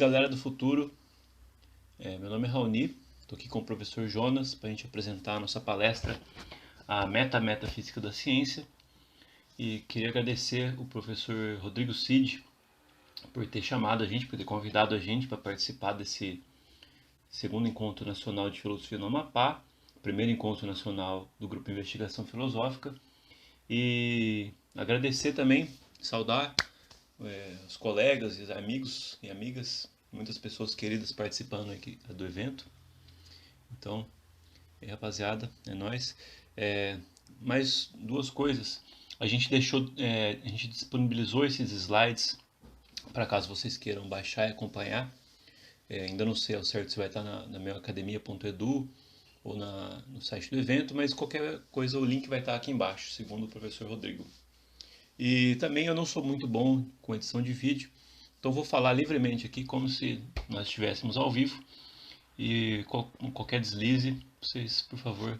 galera do futuro, meu nome é Raoni, estou aqui com o professor Jonas para a gente apresentar a nossa palestra, a Metafísica da Ciência, e queria agradecer o professor Rodrigo Cid por ter chamado a gente, por ter convidado a gente para participar desse segundo encontro nacional de filosofia no Amapá, primeiro encontro nacional do Grupo de Investigação Filosófica, e agradecer também, saudar os colegas, os amigos e amigas, muitas pessoas queridas participando aqui do evento. Então, rapaziada, é nóis. Mais duas coisas. A gente disponibilizou esses slides para caso vocês queiram baixar e acompanhar. Ainda não sei ao certo se vai estar na meuacademia.edu ou no site do evento, mas qualquer coisa o link vai estar aqui embaixo, segundo o professor Rodrigo. E também eu não sou muito bom com edição de vídeo, então vou falar livremente aqui como se nós estivéssemos ao vivo, e qualquer deslize, vocês por favor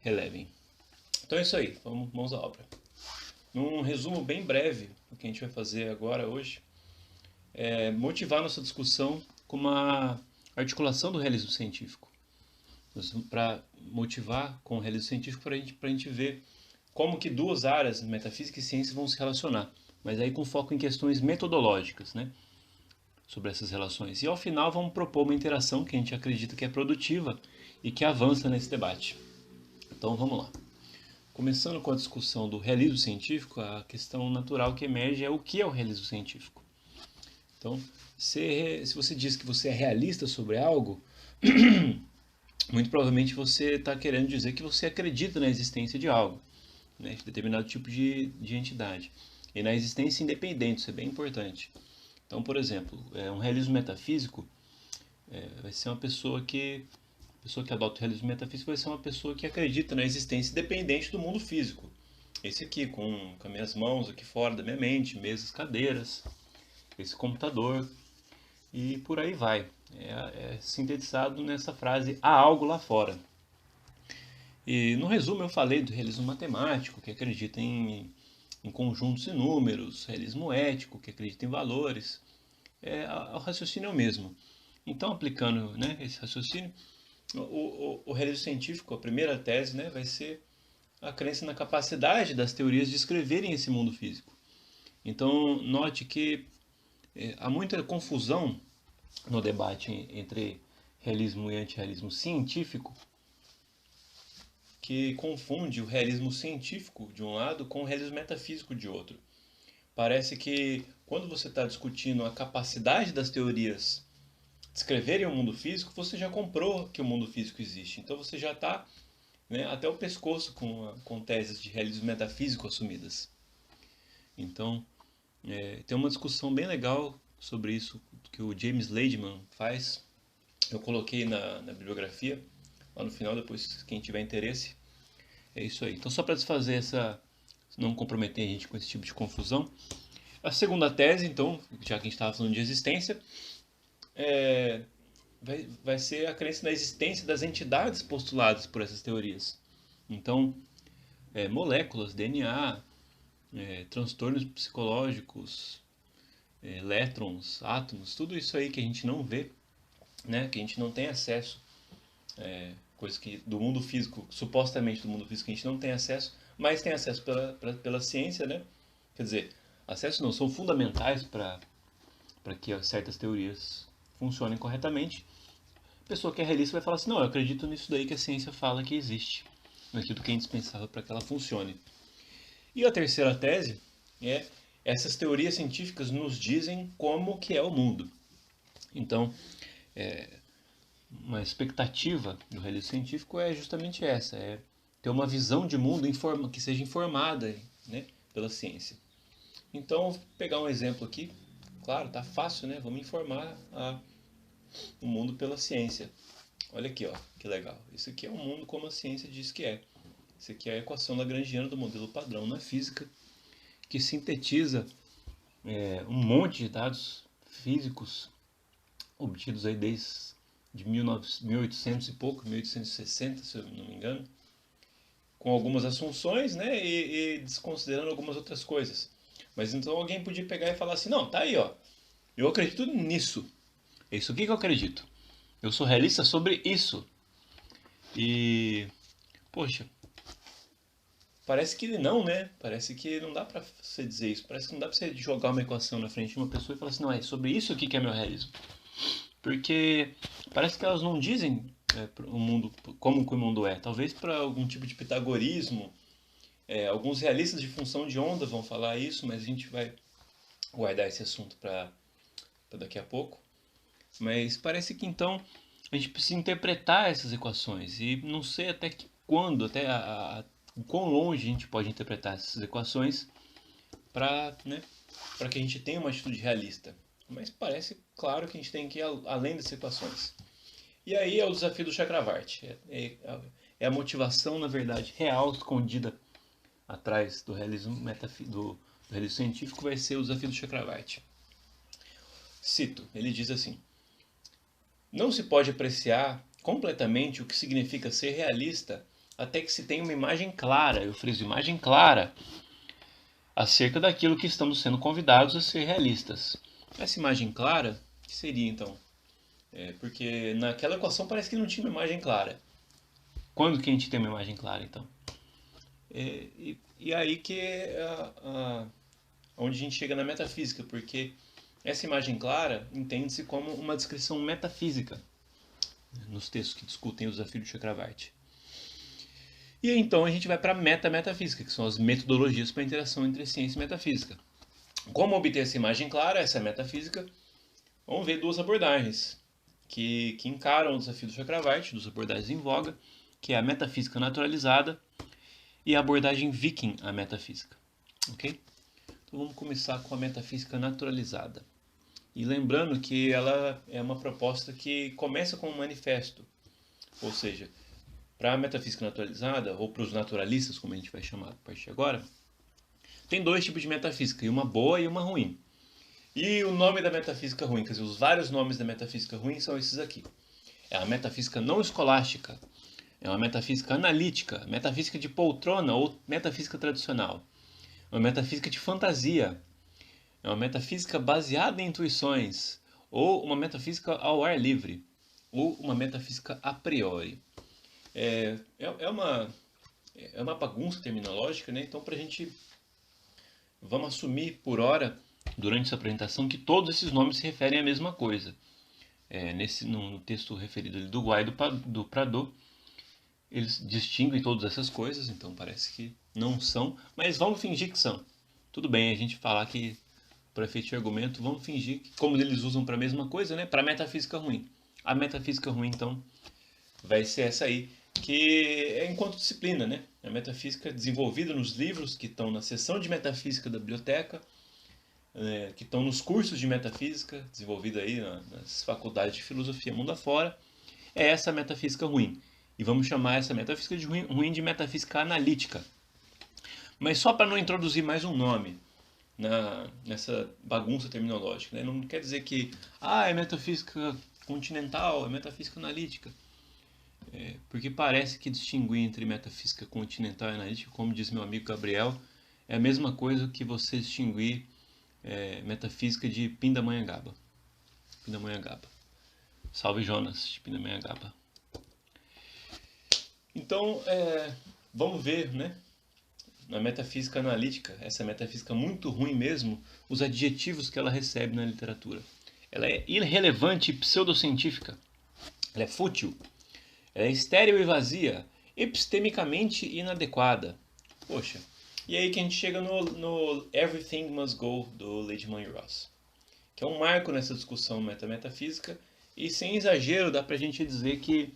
relevem. Então é isso aí, vamos à obra. Num resumo bem breve, o que a gente vai fazer agora hoje é motivar nossa discussão com uma articulação do realismo científico. Para motivar com o realismo científico para a gente ver como que duas áreas, metafísica e ciência, vão se relacionar, mas aí com foco em questões metodológicas, né, sobre essas relações. E ao final vamos propor uma interação que a gente acredita que é produtiva e que avança nesse debate. Então vamos lá. Começando com a discussão do realismo científico, a questão natural que emerge é o que é o realismo científico. Então, se você diz que você é realista sobre algo, muito provavelmente você está querendo dizer que você acredita na existência de algo, né, de determinado tipo de entidade. E na existência independente, isso é bem importante. Então, por exemplo, um realismo metafísico vai ser uma pessoa que... A pessoa que adota o realismo metafísico vai ser uma pessoa que acredita na existência independente do mundo físico. Esse aqui, com as minhas mãos aqui fora da minha mente, mesas, cadeiras, esse computador, e por aí vai. É sintetizado nessa frase, há algo lá fora. E no resumo eu falei do realismo matemático, que acredita em conjuntos e números, realismo ético, que acredita em valores. O raciocínio é o mesmo. Então, aplicando, né, esse raciocínio, o realismo científico, a primeira tese, né, vai ser a crença na capacidade das teorias de descreverem esse mundo físico. Então, note que há muita confusão no debate entre realismo e antirrealismo científico, que confunde o realismo científico de um lado com o realismo metafísico de outro. Parece que quando você está discutindo a capacidade das teorias descreverem o mundo físico, você já comprou que o mundo físico existe. Então você já está, né, até o pescoço com teses de realismo metafísico assumidas. Então, tem uma discussão bem legal sobre isso que o James Lademan faz. Eu coloquei na bibliografia, lá no final, depois quem tiver interesse. É isso aí. Então, só para desfazer não comprometer a gente com esse tipo de confusão. A segunda tese, então, já que a gente estava falando de existência, vai ser a crença na existência das entidades postuladas por essas teorias. Então, moléculas, DNA, transtornos psicológicos, elétrons, átomos, tudo isso aí que a gente não vê, né, que a gente não tem acesso, coisas que do mundo físico, supostamente do mundo físico, a gente não tem acesso, mas tem acesso pela ciência, né? Quer dizer, acesso não, são fundamentais para que certas teorias funcionem corretamente. A pessoa que é realista vai falar assim, não, eu acredito nisso daí que a ciência fala que existe, naquilo que é indispensável para que ela funcione. E a terceira tese é essas teorias científicas nos dizem como que é o mundo. Então, uma expectativa do realismo científico é justamente essa, é ter uma visão de mundo que seja informada, né, pela ciência. Então, vou pegar um exemplo aqui. Claro, tá fácil, né? Vamos informar o mundo pela ciência. Olha aqui, ó, que legal. Isso aqui é um mundo como a ciência diz que é. Isso aqui é a equação lagrangiana do modelo padrão na física, que sintetiza um monte de dados físicos obtidos aí desde 1800 e pouco, 1860, se eu não me engano, com algumas assunções, né, e desconsiderando algumas outras coisas. Mas então alguém podia pegar e falar assim, não, tá aí, ó, eu acredito nisso. É isso aqui que eu acredito. Eu sou realista sobre isso. E, poxa, parece que não, né? Parece que não dá pra você dizer isso. Parece que não dá pra você jogar uma equação na frente de uma pessoa e falar assim, não, é sobre isso aqui que é meu realismo. Porque parece que elas não dizem o mundo como que o mundo é. Talvez para algum tipo de pitagorismo, alguns realistas de função de onda vão falar isso, mas a gente vai guardar esse assunto para daqui a pouco. Mas parece que então a gente precisa interpretar essas equações e não sei até que quando, até o quão longe a gente pode interpretar essas equações para, né, para que a gente tenha uma atitude realista. Mas parece claro que a gente tem que ir além das equações. E aí é o desafio do Chakravarti. É a motivação, na verdade, real, escondida atrás do realismo, do realismo científico, vai ser o desafio do Chakravarti. Cito, ele diz assim: não se pode apreciar completamente o que significa ser realista até que se tenha uma imagem clara, eu friso imagem clara, acerca daquilo que estamos sendo convidados a ser realistas. Essa imagem clara, que seria então? Porque naquela equação parece que não tinha uma imagem clara. Quando que a gente tem uma imagem clara, então? E aí que é onde a gente chega na metafísica, porque essa imagem clara entende-se como uma descrição metafísica nos textos que discutem o desafio do Chakravarti. E então a gente vai para a metametafísica, que são as metodologias para a interação entre ciência e metafísica. Como obter essa imagem clara, essa metafísica? Vamos ver duas abordagens que encaram o desafio do Chakravarti, duas abordagens em voga, que é a metafísica naturalizada e a abordagem viking à metafísica. Ok? Então vamos começar com a metafísica naturalizada. E lembrando que ela é uma proposta que começa com um manifesto, ou seja, para a metafísica naturalizada, ou para os naturalistas, como a gente vai chamar a partir de agora, tem dois tipos de metafísica, uma boa e uma ruim. E o nome da metafísica ruim, quer dizer, os vários nomes da metafísica ruim são esses aqui. É a metafísica não escolástica, é uma metafísica analítica, metafísica de poltrona ou metafísica tradicional, uma metafísica de fantasia, é uma metafísica baseada em intuições, ou uma metafísica ao ar livre, ou uma metafísica a priori. É uma bagunça terminológica, né? Então, para a gente, vamos assumir por hora, durante essa apresentação, que todos esses nomes se referem à mesma coisa. No texto referido ali do Guai do Pradot, eles distinguem todas essas coisas, então parece que não são, mas vamos fingir que são. Tudo bem a gente falar que, para efeito de argumento, vamos fingir que, como eles usam para a mesma coisa, né, para a metafísica ruim. A metafísica ruim, então, vai ser essa aí, que é enquanto disciplina, né? A metafísica desenvolvida nos livros que estão na seção de metafísica da biblioteca, que estão nos cursos de metafísica, desenvolvida aí nas faculdades de filosofia mundo afora, é essa metafísica ruim. E vamos chamar essa metafísica de ruim de metafísica analítica. Mas só para não introduzir mais um nome nessa bagunça terminológica, né? Não quer dizer que é metafísica continental, é metafísica analítica. Porque parece que distinguir entre metafísica continental e analítica, como diz meu amigo Gabriel, é a mesma coisa que você distinguir metafísica de Pindamonhangaba. Pindamonhangaba. Salve Jonas de Pindamonhangaba. Então, vamos ver, né? Na metafísica analítica, essa metafísica muito ruim mesmo, os adjetivos que ela recebe na literatura. Ela é irrelevante e pseudocientífica. Ela é fútil. Ela é estéril e vazia. Epistemicamente inadequada. Poxa. E aí que a gente chega no Everything Must Go, do Lady Monroe, que é um marco nessa discussão metametafísica. E sem exagero, dá pra gente dizer que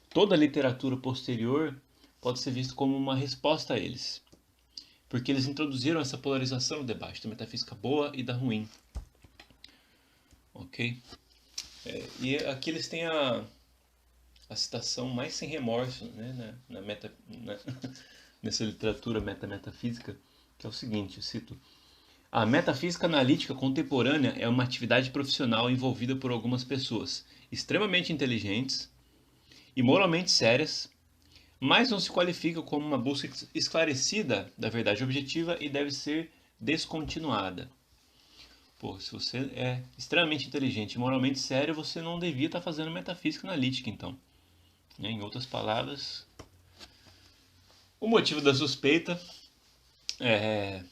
toda a literatura posterior pode ser vista como uma resposta a eles. Porque eles introduziram essa polarização no debate da metafísica boa e da ruim. Ok? E aqui eles têm a citação mais sem remorso, né, nessa literatura metametafísica, que é o seguinte, eu cito: a metafísica analítica contemporânea é uma atividade profissional envolvida por algumas pessoas extremamente inteligentes e moralmente sérias, mas não se qualifica como uma busca esclarecida da verdade objetiva e deve ser descontinuada. Pô, se você é extremamente inteligente e moralmente sério, você não devia estar fazendo metafísica analítica, então. Né? Em outras palavras, o motivo da suspeita é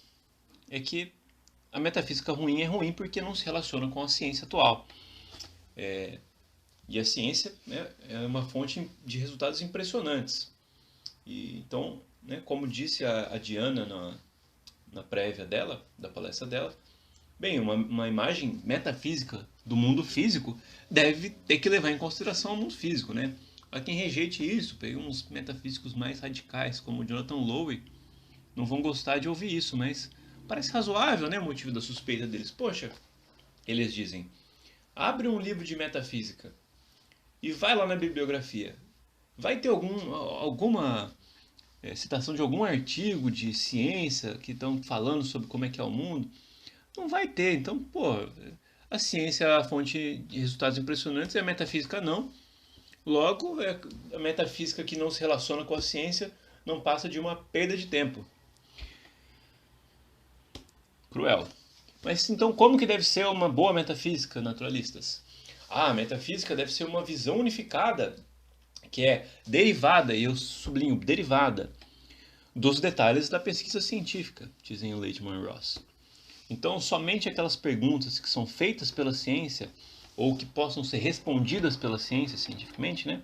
que a metafísica ruim é ruim porque não se relaciona com a ciência atual. E a ciência, né, é uma fonte de resultados impressionantes. E, então, né, como disse a Diana na prévia dela, da palestra dela, bem, uma imagem metafísica do mundo físico deve ter que levar em consideração o mundo físico, né? Há quem rejeite isso, pegue uns metafísicos mais radicais, como o Jonathan Lowe, não vão gostar de ouvir isso, mas parece razoável, né, o motivo da suspeita deles. Poxa, eles dizem, abre um livro de metafísica e vai lá na bibliografia. Vai ter alguma citação de algum artigo de ciência que estão falando sobre como é que é o mundo? Não vai ter. Então, pô, a ciência é a fonte de resultados impressionantes e a metafísica não. Logo, a metafísica que não se relaciona com a ciência não passa de uma perda de tempo. Cruel. Mas então, como que deve ser uma boa metafísica, naturalistas? A metafísica deve ser uma visão unificada, que é derivada, e eu sublinho, derivada, dos detalhes da pesquisa científica, dizem o Leitman e Ross. Então, somente aquelas perguntas que são feitas pela ciência, ou que possam ser respondidas pela ciência cientificamente, né,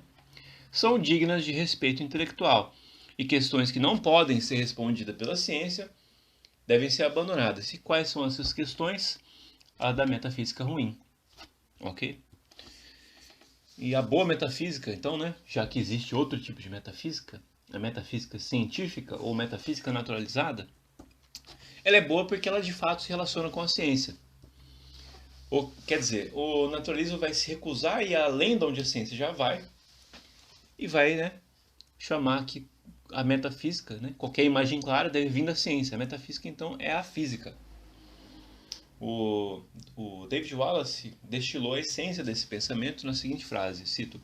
são dignas de respeito intelectual. E questões que não podem ser respondidas pela ciência devem ser abandonadas. E quais são essas questões? A da metafísica ruim. Ok? E a boa metafísica, então, né, já que existe outro tipo de metafísica, a metafísica científica ou metafísica naturalizada, ela é boa porque ela de fato se relaciona com a ciência. Ou, quer dizer, o naturalismo vai se recusar a ir além de onde a ciência já vai e vai, né, chamar que a metafísica, né, qualquer imagem clara deve vir da ciência. A metafísica, então, é a física. O David Wallace destilou a essência desse pensamento na seguinte frase, cito: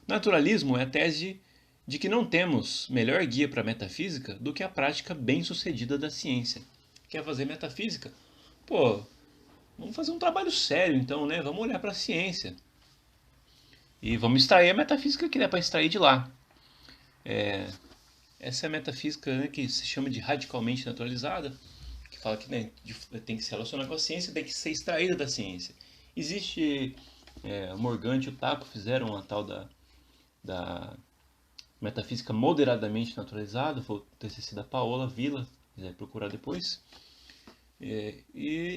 naturalismo é a tese de que não temos melhor guia para a metafísica do que a prática bem-sucedida da ciência. Quer fazer metafísica? Pô, vamos fazer um trabalho sério então, né? Vamos olhar para a ciência. E vamos extrair a metafísica que dá para extrair de lá. Essa é a metafísica, né, que se chama de radicalmente naturalizada, que fala que, né, tem que se relacionar com a ciência, tem que ser extraída da ciência. Existe, o Morgante e o Taco fizeram a tal da metafísica moderadamente naturalizada, foi o TCC da Paola Villa, quiser procurar depois. E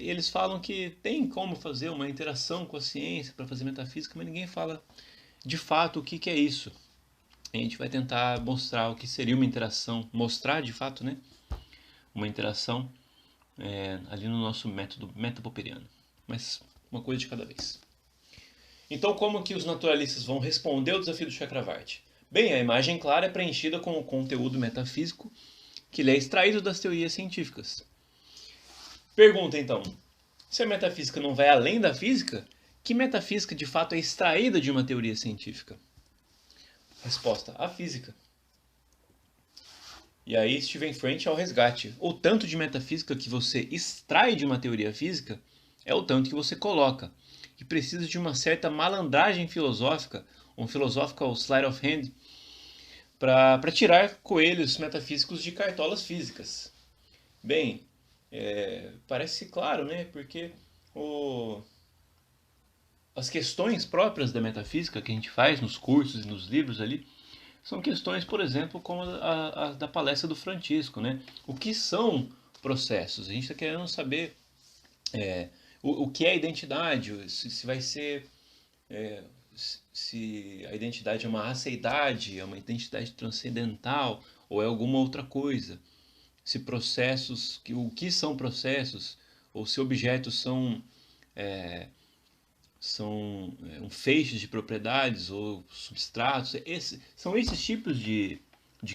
eles falam que tem como fazer uma interação com a ciência para fazer metafísica, mas ninguém fala de fato o que é isso. A gente vai tentar mostrar o que seria uma interação, mostrar de fato, né, uma interação ali no nosso método metapopperiano. Mas uma coisa de cada vez. Então, como que os naturalistas vão responder ao desafio do Chakravarti? Bem, a imagem clara é preenchida com o conteúdo metafísico que lhe é extraído das teorias científicas. Pergunta então, se a metafísica não vai além da física, que metafísica de fato é extraída de uma teoria científica? Resposta, a física. E aí estive em frente ao resgate. O tanto de metafísica que você extrai de uma teoria física é o tanto que você coloca. E precisa de uma certa malandragem filosófica, um philosophical sleight of hand, para tirar coelhos metafísicos de cartolas físicas. Bem, parece claro, né? Porque as questões próprias da metafísica que a gente faz nos cursos e nos livros ali são questões, por exemplo, como a da palestra do Francisco, né? O que são processos? A gente está querendo saber o que é identidade, se vai ser se a identidade é uma aceidade, é uma identidade transcendental ou é alguma outra coisa. Se processos, o que são processos, ou se objetos são um feixe de propriedades ou substratos. São esses tipos de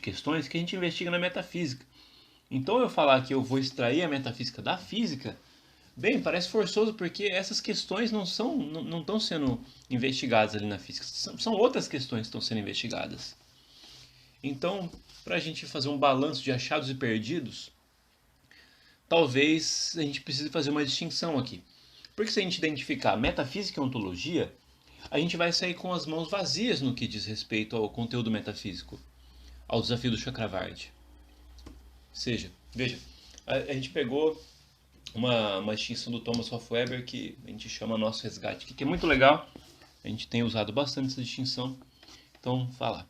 questões que a gente investiga na metafísica. Então eu falar que eu vou extrair a metafísica da física, bem, parece forçoso porque essas questões não estão sendo investigadas ali na física. São outras questões que estão sendo investigadas. Então, para a gente fazer um balanço de achados e perdidos, talvez a gente precise fazer uma distinção aqui. Porque se a gente identificar metafísica e ontologia, a gente vai sair com as mãos vazias no que diz respeito ao conteúdo metafísico, ao desafio do Chakravarti. Ou seja, veja, a gente pegou uma distinção do Thomas Hofweber que a gente chama nosso resgate, que é muito legal, a gente tem usado bastante essa distinção, então fala.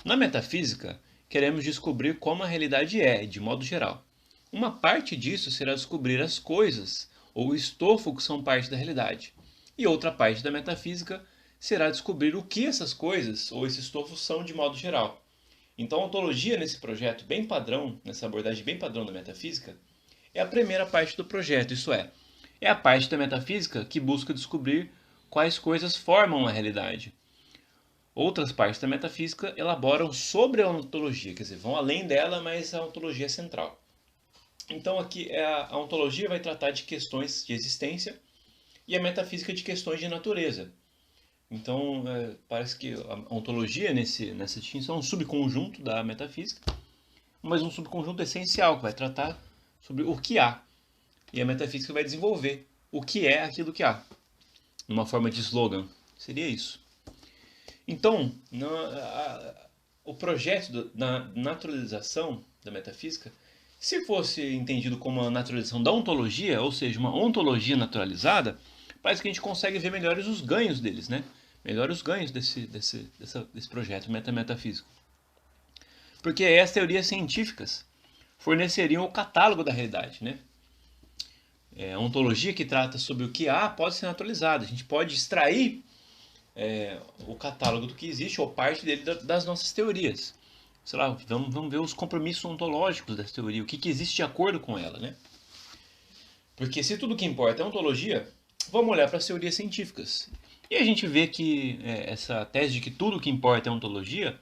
Na metafísica, queremos descobrir como a realidade é, de modo geral. Uma parte disso será descobrir as coisas, ou o estofo que são parte da realidade. E outra parte da metafísica será descobrir o que essas coisas, ou esse estofo, são de modo geral. Então a ontologia nesse projeto bem padrão, nessa abordagem bem padrão da metafísica, é a primeira parte do projeto, isso é a parte da metafísica que busca descobrir quais coisas formam a realidade. Outras partes da metafísica elaboram sobre a ontologia, quer dizer, vão além dela, mas a ontologia é central. Então aqui a ontologia vai tratar de questões de existência e a metafísica de questões de natureza. Então parece que a ontologia nessa distinção é um subconjunto da metafísica, mas um subconjunto essencial que vai tratar sobre o que há. E a metafísica vai desenvolver o que é aquilo que há. Numa forma de slogan. Seria isso. Então, o projeto da naturalização da metafísica, se fosse entendido como uma naturalização da ontologia, ou seja, uma ontologia naturalizada, parece que a gente consegue ver melhores os ganhos deles, né? Melhores os ganhos desse projeto metafísico. Porque as teorias científicas forneceriam o catálogo da realidade, né? A ontologia que trata sobre o que há pode ser naturalizada. A gente pode extrair o catálogo do que existe ou parte dele das nossas teorias. Sei lá, vamos ver os compromissos ontológicos dessa teoria, o que existe de acordo com ela, né? Porque se tudo que importa é ontologia, vamos olhar para as teorias científicas. E a gente vê que essa tese de que tudo que importa é ontologia,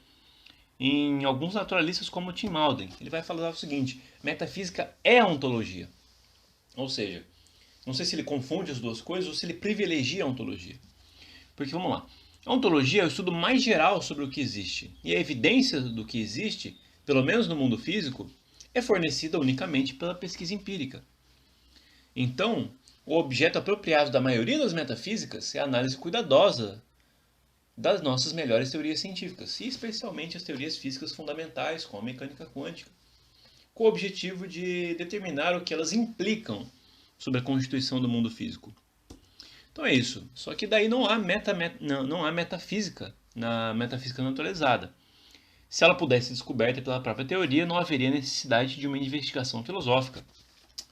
em alguns naturalistas como Tim Malden, ele vai falar o seguinte: metafísica é a ontologia. Ou seja, não sei se ele confunde as duas coisas ou se ele privilegia a ontologia. Porque vamos lá, a ontologia é o estudo mais geral sobre o que existe. E a evidência do que existe, pelo menos no mundo físico, é fornecida unicamente pela pesquisa empírica. Então, o objeto apropriado da maioria das metafísicas é a análise cuidadosa das nossas melhores teorias científicas, e especialmente as teorias físicas fundamentais, como a mecânica quântica, com o objetivo de determinar o que elas implicam sobre a constituição do mundo físico. Então é isso. Só que daí não há metafísica na metafísica naturalizada. Se ela pudesse ser descoberta pela própria teoria, não haveria necessidade de uma investigação filosófica.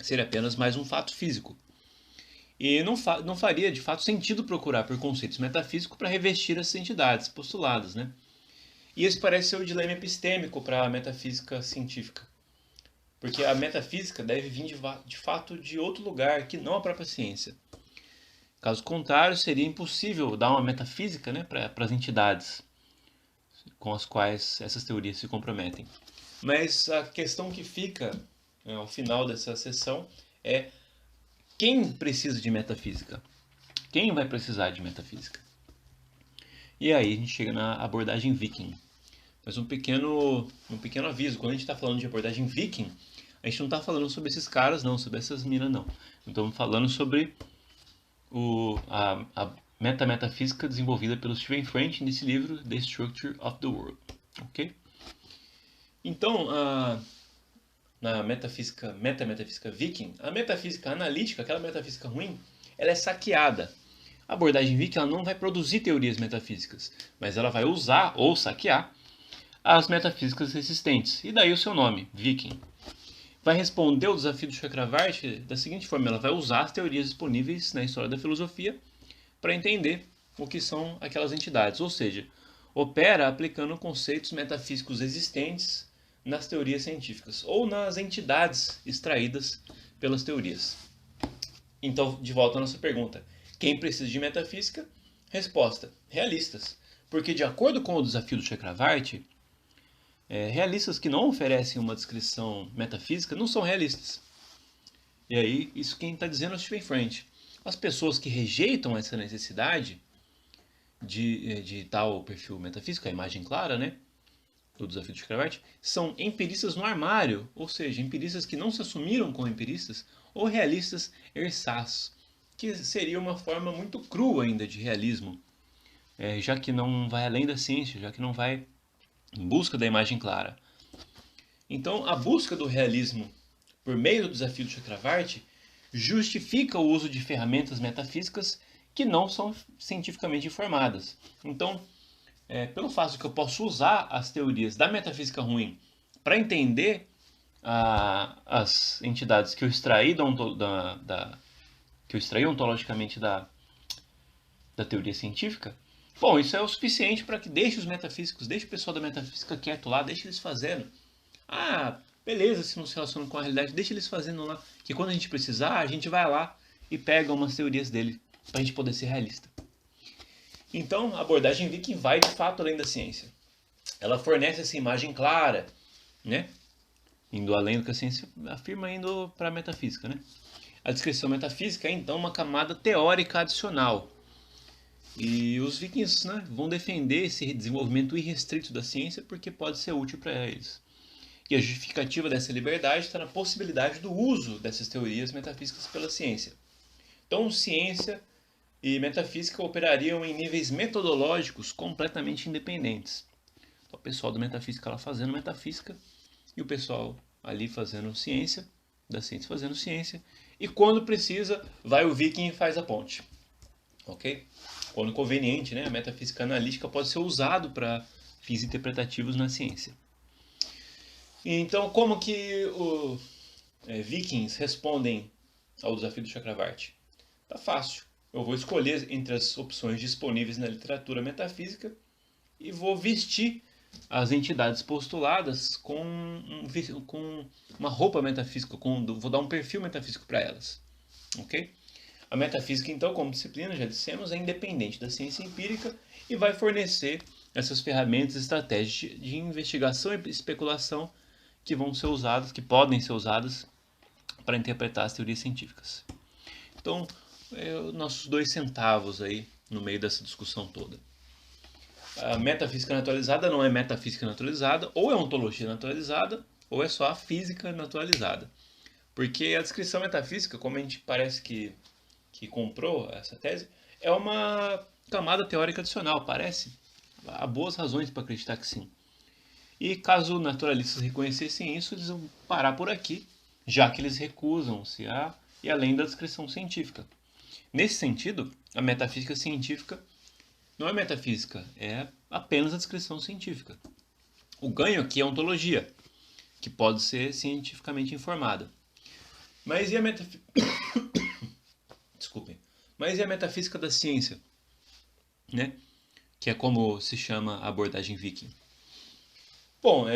Seria apenas mais um fato físico. E não faria, de fato, sentido procurar por conceitos metafísicos para revestir essas entidades postuladas, né? E esse parece ser o dilema epistêmico para a metafísica científica. Porque a metafísica deve vir, de fato, de outro lugar que não a própria ciência. Caso contrário, seria impossível dar uma metafísica, né, para as entidades com as quais essas teorias se comprometem. Mas a questão que fica ao final dessa sessão é: quem precisa de metafísica? Quem vai precisar de metafísica? E aí a gente chega na abordagem viking. Mas um pequeno aviso: quando a gente está falando de abordagem viking, a gente não está falando sobre esses caras, não, sobre essas minas, não. Estamos falando sobre a metafísica desenvolvida pelo Stephen French nesse livro, The Structure of the World. Ok? Então, na metafísica viking, a metafísica analítica, aquela metafísica ruim, ela é saqueada. A abordagem viking ela não vai produzir teorias metafísicas, mas ela vai usar ou saquear as metafísicas existentes. E daí o seu nome, viking. Vai responder o desafio do Chakravarti da seguinte forma: ela vai usar as teorias disponíveis na história da filosofia para entender o que são aquelas entidades, ou seja, opera aplicando conceitos metafísicos existentes nas teorias científicas ou nas entidades extraídas pelas teorias. Então, de volta à nossa pergunta: quem precisa de metafísica? Resposta: realistas. Porque, de acordo com o desafio do Chakravarti, realistas que não oferecem uma descrição metafísica não são realistas. E aí, isso quem está dizendo é o Stephen French. As pessoas que rejeitam essa necessidade de tal perfil metafísico, a imagem clara, né, do desafio do Chakravarti, são empiristas no armário, ou seja, empiristas que não se assumiram como empiristas, ou realistas ersatz, que seria uma forma muito crua ainda de realismo, já que não vai além da ciência, já que não vai em busca da imagem clara. Então, a busca do realismo por meio do desafio do Chakravarti justifica o uso de ferramentas metafísicas que não são cientificamente informadas. Então, pelo fato de que eu posso usar as teorias da metafísica ruim para entender as entidades que eu extraí, que eu extraí ontologicamente da teoria científica, bom, isso é o suficiente para que deixe os metafísicos, deixe o pessoal da metafísica quieto lá, deixe eles fazendo. Ah, beleza, se não se relaciona com a realidade, deixa eles fazendo lá, que quando a gente precisar, a gente vai lá e pega umas teorias dele, para a gente poder ser realista. Então, a abordagem Viking vai de fato além da ciência. Ela fornece essa imagem clara, né? Indo além do que a ciência afirma, indo para a metafísica, né? A descrição metafísica é então uma camada teórica adicional. E os vikings, né, vão defender esse desenvolvimento irrestrito da ciência porque pode ser útil para eles. E a justificativa dessa liberdade está na possibilidade do uso dessas teorias metafísicas pela ciência. Então, ciência e metafísica operariam em níveis metodológicos completamente independentes. Então, o pessoal da metafísica lá fazendo metafísica e o pessoal ali fazendo ciência, da ciência fazendo ciência. E quando precisa, vai o viking e faz a ponte. Ok? Quando conveniente, né, a metafísica analítica pode ser usado para fins interpretativos na ciência. Então, como que os vikings respondem ao desafio do Chakravarti? Tá fácil. Eu vou escolher entre as opções disponíveis na literatura metafísica e vou vestir as entidades postuladas com uma roupa metafísica, vou dar um perfil metafísico para elas. Ok? A metafísica, então, como disciplina, já dissemos, é independente da ciência empírica e vai fornecer essas ferramentas e estratégias de investigação e especulação que vão ser usadas, que podem ser usadas para interpretar as teorias científicas. Então, nossos 2 centavos aí no meio dessa discussão toda. A metafísica naturalizada não é metafísica naturalizada, ou é ontologia naturalizada, ou é só a física naturalizada. Porque a descrição metafísica, como a gente parece que comprou essa tese, é uma camada teórica adicional, parece. Há boas razões para acreditar que sim. E caso naturalistas reconhecessem isso, eles vão parar por aqui, já que eles recusam-se a ir além da descrição científica. Nesse sentido, a metafísica científica não é metafísica, é apenas a descrição científica. O ganho aqui é a ontologia, que pode ser cientificamente informada. Mas e a metafísica... Desculpem. Mas e a metafísica da ciência? Né? Que é como se chama a abordagem viking. Bom,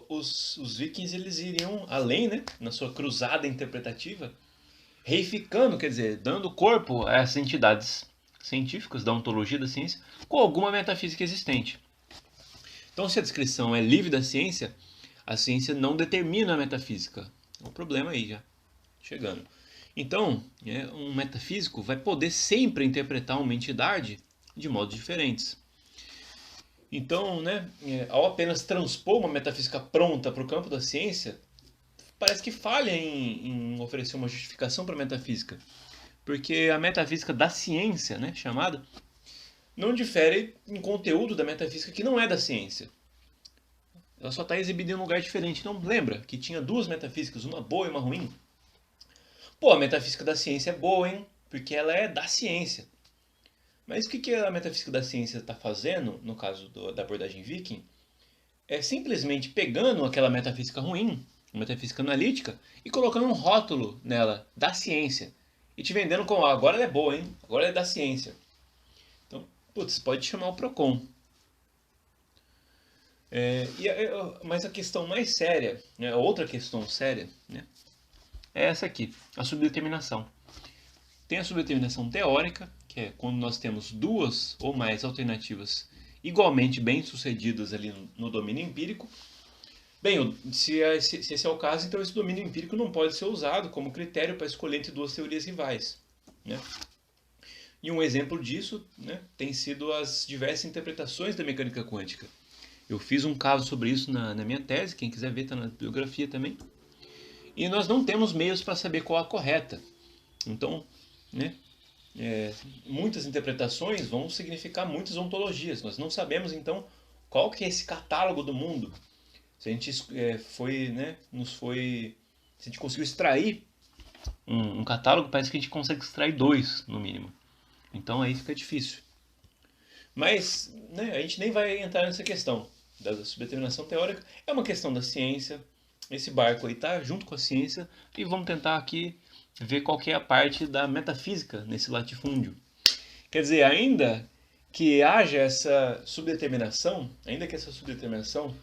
os vikings eles iriam além, né, na sua cruzada interpretativa, reificando, quer dizer, dando corpo a essas entidades científicas da ontologia da ciência com alguma metafísica existente. Então, se a descrição é livre da ciência, a ciência não determina a metafísica. É um problema aí já, chegando. Então, um metafísico vai poder sempre interpretar uma entidade de modos diferentes. Então, né, ao apenas transpor uma metafísica pronta para o campo da ciência, parece que falha em oferecer uma justificação para a metafísica. Porque a metafísica da ciência, né, chamada, não difere em conteúdo da metafísica que não é da ciência. Ela só está exibida em um lugar diferente. Não lembra que tinha 2 metafísicas, uma boa e uma ruim? Pô, a metafísica da ciência é boa, hein? Porque ela é da ciência. Mas o que a metafísica da ciência está fazendo, no caso da abordagem viking, é simplesmente pegando aquela metafísica ruim, uma metafísica analítica, e colocando um rótulo nela, da ciência. E te vendendo como, agora ela é boa, hein? Agora ela é da ciência. Então, putz, pode chamar o PROCON. Mas a questão mais séria, né, outra questão séria, né, é essa aqui, a subdeterminação. Tem a subdeterminação teórica, que é quando nós temos 2 ou mais alternativas igualmente bem-sucedidas ali no domínio empírico. Bem, se esse é o caso, então esse domínio empírico não pode ser usado como critério para escolher entre 2 teorias rivais. Né? E um exemplo disso, né, tem sido as diversas interpretações da mecânica quântica. Eu fiz um caso sobre isso na minha tese, quem quiser ver está na bibliografia também. E nós não temos meios para saber qual a correta. Então, né? Muitas interpretações vão significar muitas ontologias. Nós não sabemos, então, qual que é esse catálogo do mundo. Se a gente se a gente conseguiu extrair um catálogo, parece que a gente consegue extrair dois, no mínimo. Então aí fica difícil. Mas, né, a gente nem vai entrar nessa questão da subdeterminação teórica. É uma questão da ciência. Esse barco aí tá junto com a ciência e vamos tentar aqui ver qual que é a parte da metafísica nesse latifúndio. Quer dizer, ainda que haja essa subdeterminação, ainda que essa subdeterminação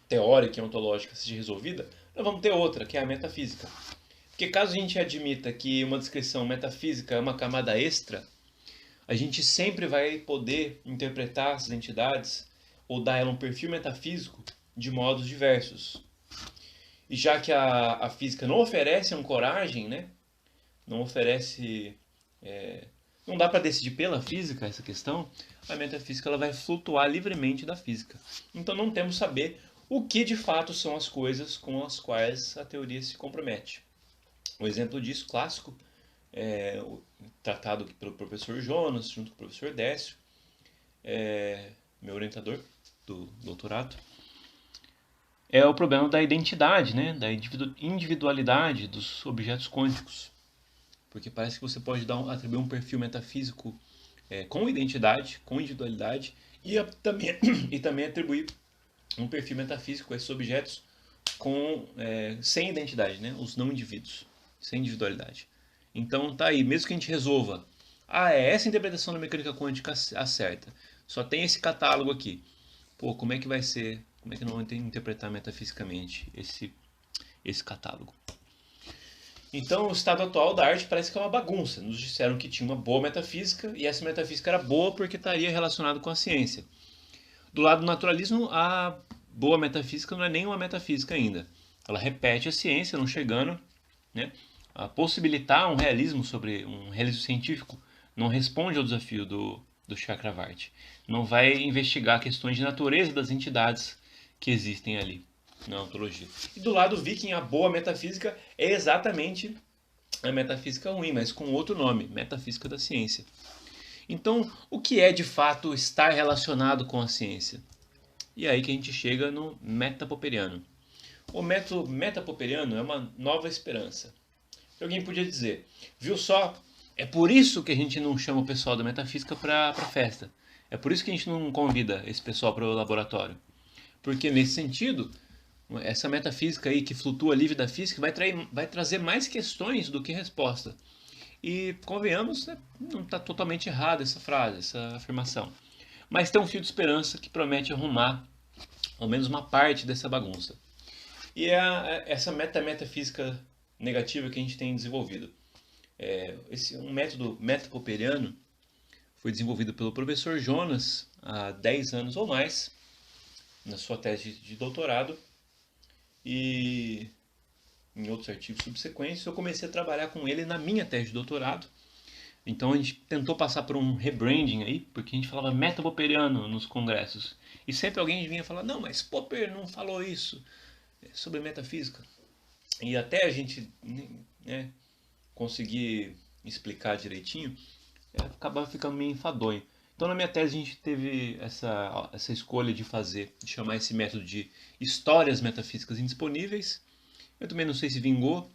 teórica e ontológica seja resolvida, nós vamos ter outra, que é a metafísica. Porque caso a gente admita que uma descrição metafísica é uma camada extra, a gente sempre vai poder interpretar essas entidades ou dar a ela um perfil metafísico de modos diversos. E já que a física não oferece ancoragem, né? Não oferece... não dá para decidir pela física essa questão, a metafísica ela vai flutuar livremente da física. Então não temos saber o que de fato são as coisas com as quais a teoria se compromete. Um exemplo disso, clássico, tratado pelo professor Jonas, junto com o professor Décio, meu orientador do doutorado, é o problema da identidade, né? Da individualidade dos objetos quânticos. Porque parece que você pode atribuir um perfil metafísico com identidade, com individualidade, e também atribuir um perfil metafísico a esses objetos sem identidade, né? Os não indivíduos, sem individualidade. Então tá aí, mesmo que a gente resolva, essa interpretação da mecânica quântica acerta, só tem esse catálogo aqui. Pô, como é que vai ser, como é que nós vamos interpretar metafisicamente esse catálogo? Então, o estado atual da arte parece que é uma bagunça. Nos disseram que tinha uma boa metafísica e essa metafísica era boa porque estaria relacionado com a ciência. Do lado do naturalismo, a boa metafísica não é nem uma metafísica ainda. Ela repete a ciência, não chegando, né, a possibilitar um realismo científico. Não responde ao desafio do Chakravarti. Não vai investigar questões de natureza das entidades que existem ali na ontologia. E do lado viking, a boa metafísica é exatamente a metafísica ruim, mas com outro nome, metafísica da ciência. Então, o que é de fato estar relacionado com a ciência? E aí que a gente chega no metapopperiano. O método metapopperiano é uma nova esperança. Alguém podia dizer, viu só, é por isso que a gente não chama o pessoal da metafísica para festa. É por isso que a gente não convida esse pessoal para o laboratório. Porque nesse sentido, essa metafísica aí que flutua livre da física vai trazer mais questões do que resposta. E convenhamos, né, não está totalmente errada essa frase, essa afirmação. Mas tem um fio de esperança que promete arrumar ao menos uma parte dessa bagunça. E é essa metafísica negativa que a gente tem desenvolvido. Um método metapopperiano foi desenvolvido pelo professor Jonas há 10 anos ou mais, na sua tese de doutorado, e em outros artigos subsequentes eu comecei a trabalhar com ele na minha tese de doutorado. Então a gente tentou passar por um rebranding aí, porque a gente falava metapopperiano nos congressos. E sempre alguém vinha falar, não, mas Popper não falou isso sobre metafísica. E até a gente, né, conseguir explicar direitinho, acabava ficando meio enfadonho. Então na minha tese a gente teve essa escolha de chamar esse método de histórias metafísicas indisponíveis. Eu também não sei se vingou.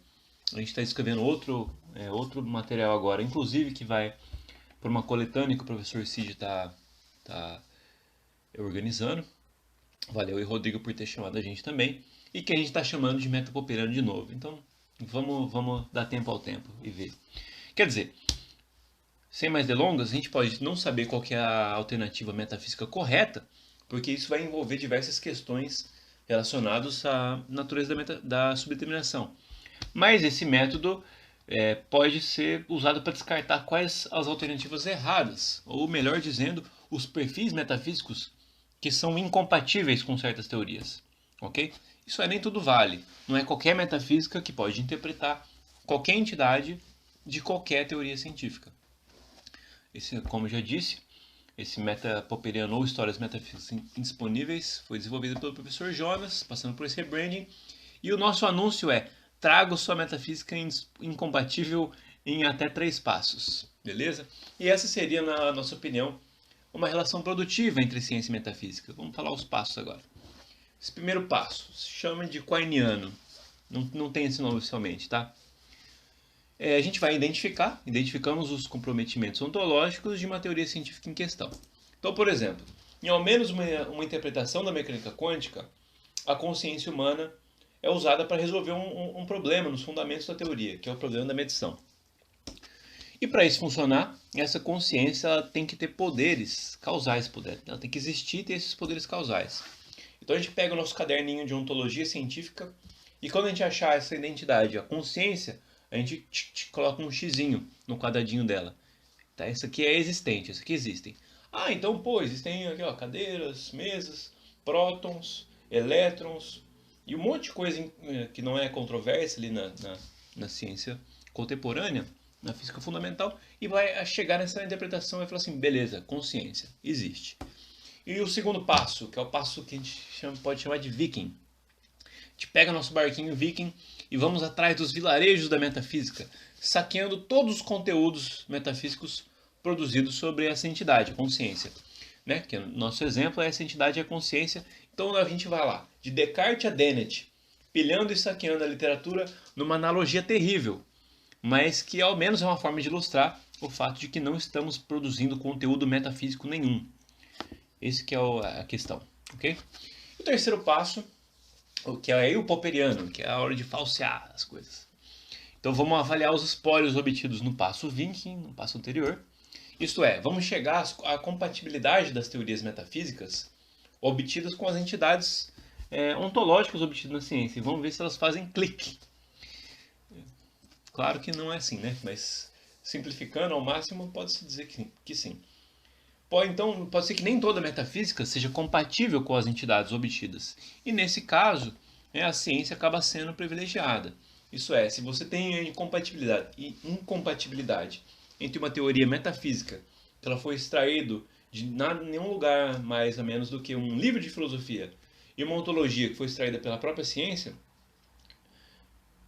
A gente está escrevendo outro material agora, inclusive que vai para uma coletânea que o professor Cid está organizando. Valeu, e Rodrigo por ter chamado a gente também. E que a gente está chamando de metapopperiano de novo. Então vamos dar tempo ao tempo e ver. Quer dizer, sem mais delongas, a gente pode não saber qual que é a alternativa metafísica correta, porque isso vai envolver diversas questões relacionadas à natureza da subdeterminação. Mas esse método pode ser usado para descartar quais as alternativas erradas, ou melhor dizendo, os perfis metafísicos que são incompatíveis com certas teorias. Ok? Isso nem tudo vale. Não é qualquer metafísica que pode interpretar qualquer entidade de qualquer teoria científica. Como eu já disse, esse metapopperiano ou histórias metafísicas indisponíveis foi desenvolvido pelo professor Jonas, passando por esse rebranding. E o nosso anúncio é: trago sua metafísica incompatível em até 3 passos, beleza? E essa seria, na nossa opinião, uma relação produtiva entre ciência e metafísica. Vamos falar os passos agora. Esse primeiro passo se chama de quainiano. Não tem esse nome oficialmente, tá? A gente vai identificamos os comprometimentos ontológicos de uma teoria científica em questão. Então, por exemplo, em ao menos uma interpretação da mecânica quântica, a consciência humana é usada para resolver um problema nos fundamentos da teoria, que é o problema da medição. E para isso funcionar, essa consciência ela tem que ter poderes causais, ela tem que existir e ter esses poderes causais. Então a gente pega o nosso caderninho de ontologia científica e quando a gente achar essa identidade, a consciência, a gente coloca um xizinho no quadradinho dela. Tá? Isso aqui é existente, isso aqui existem. Ah, então, pô, existem aqui, ó, cadeiras, mesas, prótons, elétrons e um monte de coisa que não é controversa ali na ciência contemporânea, na física fundamental, e vai chegar nessa interpretação e vai falar assim, beleza, consciência, existe. E o segundo passo, que é o passo que a gente pode chamar de viking. A gente pega nosso barquinho viking e vamos atrás dos vilarejos da metafísica, saqueando todos os conteúdos metafísicos produzidos sobre essa entidade, a consciência. Né? Que nosso exemplo é essa entidade, a consciência. Então a gente vai lá, de Descartes a Dennett, pilhando e saqueando a literatura numa analogia terrível, mas que ao menos é uma forma de ilustrar o fato de que não estamos produzindo conteúdo metafísico nenhum. Esse que é a questão, ok? O terceiro passo, que é aí o popperiano, que é a hora de falsear as coisas. Então vamos avaliar os espólios obtidos no passo viking, no passo anterior. Isto é, vamos chegar à compatibilidade das teorias metafísicas obtidas com as entidades ontológicas obtidas na ciência. E vamos ver se elas fazem clique. Claro que não é assim, né? Mas simplificando ao máximo, pode-se dizer que sim. Então, pode ser que nem toda metafísica seja compatível com as entidades obtidas. E nesse caso, a ciência acaba sendo privilegiada. Isso é, se você tem incompatibilidade entre uma teoria metafísica, que ela foi extraída de nenhum lugar mais ou menos do que um livro de filosofia, e uma ontologia que foi extraída pela própria ciência,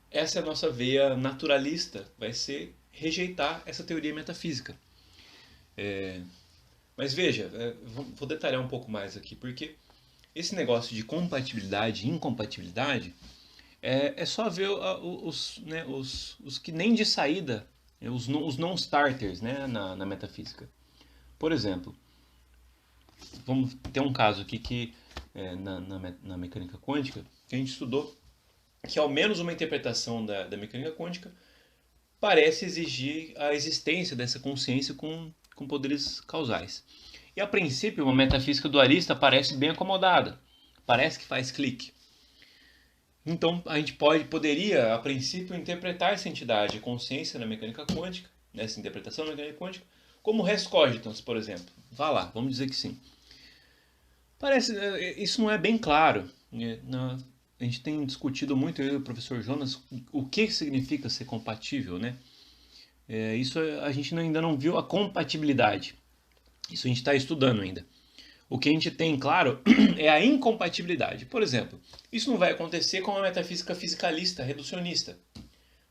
essa é a nossa veia naturalista, vai ser rejeitar essa teoria metafísica. Mas veja, vou detalhar um pouco mais aqui, porque esse negócio de compatibilidade e incompatibilidade é só ver os que nem de saída, os non-starters, né, na metafísica. Por exemplo, vamos ter um caso aqui que na mecânica quântica, que a gente estudou, que ao menos uma interpretação da mecânica quântica parece exigir a existência dessa consciência com poderes causais. E a princípio, uma metafísica dualista parece bem acomodada, parece que faz clique. Então, a gente poderia, a princípio, interpretar essa entidade, a consciência na mecânica quântica, nessa interpretação da mecânica quântica, como res cogitans, por exemplo. Vá lá, vamos dizer que sim. Isso não é bem claro. A gente tem discutido muito, eu e o professor Jonas, o que significa ser compatível, né? Isso a gente ainda não viu a compatibilidade. Isso a gente está estudando ainda. O que a gente tem, claro, é a incompatibilidade. Por exemplo, isso não vai acontecer com uma metafísica fisicalista, reducionista,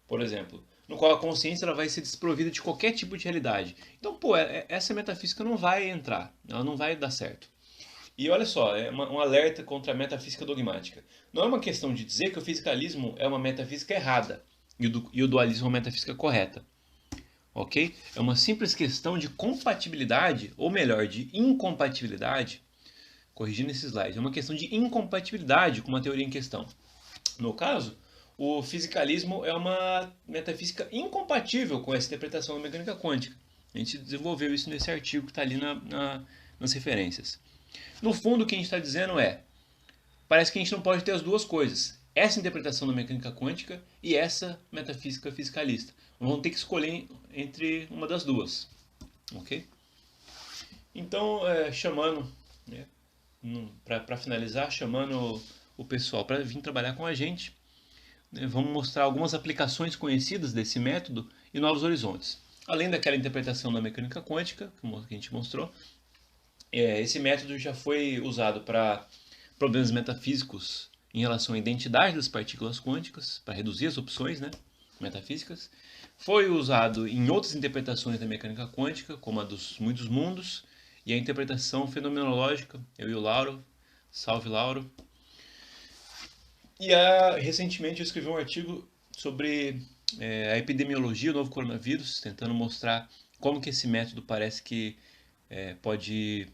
por exemplo, no qual a consciência ela vai ser desprovida de qualquer tipo de realidade. Então, essa metafísica não vai entrar, ela não vai dar certo. E olha só, é um alerta contra a metafísica dogmática. Não é uma questão de dizer que o fisicalismo é uma metafísica errada e o dualismo é uma metafísica correta. Ok? É uma simples questão de compatibilidade, ou melhor, de incompatibilidade. Corrigindo esse slide, é uma questão de incompatibilidade com uma teoria em questão. No caso, o fisicalismo é uma metafísica incompatível com essa interpretação da mecânica quântica. A gente desenvolveu isso nesse artigo que está ali nas referências. No fundo, o que a gente está dizendo parece que a gente não pode ter as duas coisas. Essa interpretação da mecânica quântica e essa metafísica fisicalista. Vamos ter que escolher entre uma das duas. Ok? Então, chamando, né, para finalizar, chamando o pessoal para vir trabalhar com a gente, né, vamos mostrar algumas aplicações conhecidas desse método e novos horizontes. Além daquela interpretação da mecânica quântica, que a gente mostrou, esse método já foi usado para problemas metafísicos em relação à identidade das partículas quânticas, para reduzir as opções, né? metafísicas. Foi usado em outras interpretações da mecânica quântica, como a dos muitos mundos, e a interpretação fenomenológica, eu e o Lauro. Salve, Lauro. E recentemente eu escrevi um artigo sobre a epidemiologia do novo coronavírus, tentando mostrar como que esse método parece que pode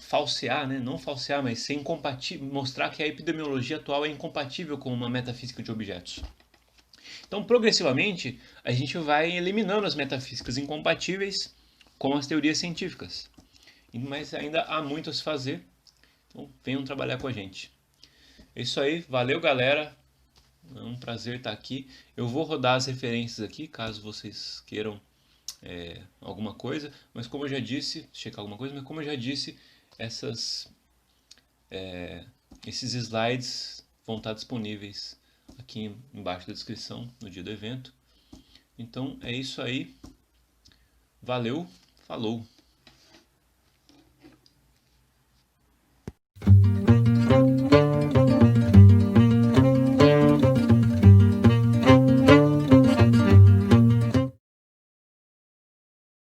falsear, né? Não falsear, mas ser incompatível, mostrar que a epidemiologia atual é incompatível com uma metafísica de objetos. Então, progressivamente, a gente vai eliminando as metafísicas incompatíveis com as teorias científicas. Mas ainda há muito a se fazer, então venham trabalhar com a gente. É isso aí, valeu galera, é um prazer estar aqui. Eu vou rodar as referências aqui, caso vocês queiram alguma coisa, mas como eu já disse, checar alguma coisa, mas como eu já disse, esses slides vão estar disponíveis aqui embaixo da descrição no dia do evento. Então é isso aí, valeu, falou!